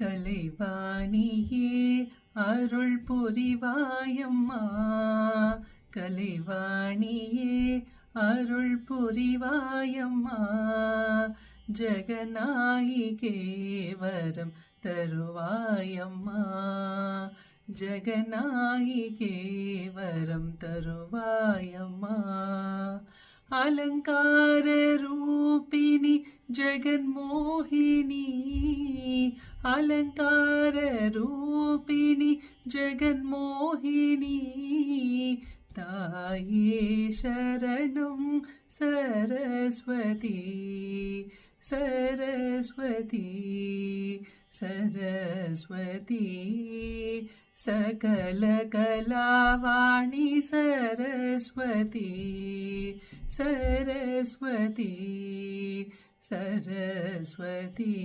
கலைவாணியே அருள் புரிவாயம்மா, கலைவாணியே அருள் புரிவாயம்மா, ஜெகநாயிகே வரம் தருவாயம்மா, ஜெகநாயிகே வரம் தருவாயம்மா. அலங்கார ரூபிணி ஜெகன்மோகினி, அலங்கார ரூபிணி ஜெகன்மோகினி, தாயே சரணம் சரஸ்வதி, சரஸ்வதி, சரஸ்வதி, சகல கலாவாணி சரஸ்வதி, சரஸ்வதி, சரஸ்வதி.